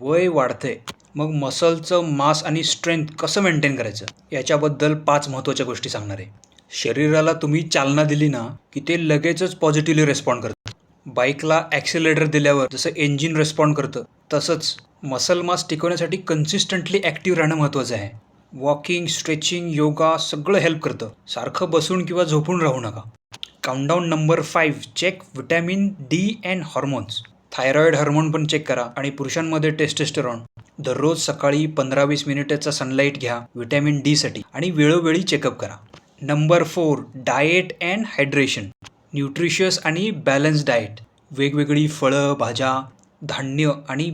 वय वाढतंय, मग मसलचं मास आणि स्ट्रेंथ कसं मेंटेन करायचं याच्याबद्दल 5 महत्त्वाच्या गोष्टी सांगणार आहे. शरीराला तुम्ही चालना दिली ना की ते लगेचच पॉझिटिव्हली रिस्पॉन्ड करतं. बाईकला ॲक्सिलरेटर दिल्यावर जसं इंजिन रिस्पॉन्ड करतं, तसंच मसल मास टिकवण्यासाठी कन्सिस्टंटली ॲक्टिव्ह राहणं महत्त्वाचं आहे. वॉकिंग, स्ट्रेचिंग, योगा सगळं हेल्प करतं. सारखं बसून किंवा झोपून राहू नका. Countdown number 5, check vitamin D and hormones. Thyroid hormone पण चेक करा आणि पुरुषांमध्ये टेस्टोस्टेरॉन. दररोज सकाळी 15-20 मिनिटाचा सनलाईट घ्या व्हिटॅमिन डी साठी आणि वेळोवेळी चेकअप करा. Number 4, diet and hydration. Nutritious आणि बॅलन्स डाएट. वेगवेगळी फळं, भाज्या, धान्य आणि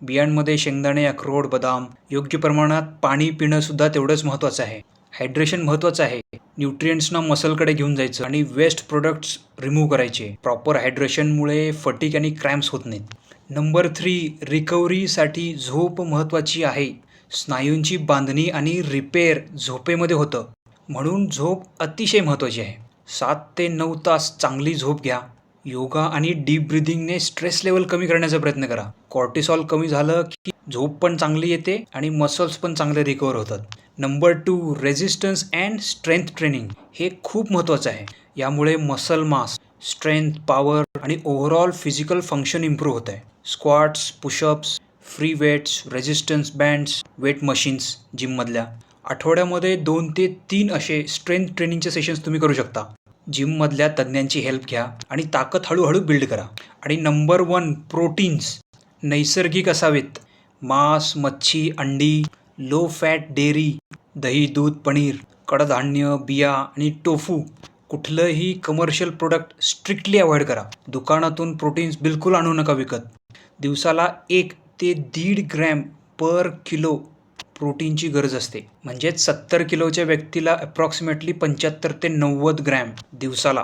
बियांमध्ये शेंगदाणे, अक्रोड, बदाम. योग्य प्रमाणात पाणी पिणं सुद्धा तेवढंच महत्त्वाचं आहे. हायड्रेशन महत्त्वाचं आहे. न्यूट्रिएंट्सना मसलकडे घेऊन जायचं आणि वेस्ट प्रोडक्ट्स रिमूव्ह करायचे. प्रॉपर हायड्रेशनमुळे फटीग आणि क्रॅम्प्स होत नाहीत. नंबर 3, रिकव्हरीसाठी झोप महत्त्वाची आहे. स्नायूंची बांधणी आणि रिपेअर झोपेमध्ये होतं, म्हणून झोप अतिशय महत्त्वाची आहे. 7 ते 9 तास चांगली झोप घ्या. योगा आणि डीप ब्रिदिंगने स्ट्रेस लेवल कमी करण्याचा प्रयत्न करा. कॉर्टिसॉल कमी झालं की झोप पण चांगली येते आणि मसल्स पण चांगले रिकवर होतात. Number 2, resistance and strength training. हे खूप महत्त्वाचं आहे. यामुळे मसल मास, स्ट्रेंथ, पॉवर आणि ओव्हरऑल फिजिकल फंक्शन इम्प्रूव्ह होत आहे. Squats, pushups, free weights, resistance bands, weight machines जिममधल्या. आठवड्यामध्ये 2 ते 3 असे स्ट्रेंथ ट्रेनिंगचे सेशन्स तुम्ही करू शकता. जिममधल्या तज्ज्ञांची हेल्प घ्या आणि ताकद हळूहळू बिल्ड करा. आणि नंबर 1, प्रोटीन्स नैसर्गिक असावेत. मांस, मच्छी, अंडी, लो फॅट डेअरी, दही, दूध, पनीर, कडधान्य, बिया आणि टोफू. कुठलंही कमर्शियल प्रोडक्ट स्ट्रिक्टली अवॉइड करा. दुकानातून प्रोटीन्स बिलकुल आणू नका विकत. दिवसाला 1 ते 1.5 ग्रॅम पर किलो प्रोटीनची गरज असते. म्हणजेच 70 किलोच्या व्यक्तीला अप्रॉक्सिमेटली 75 ते 90 ग्रॅम दिवसाला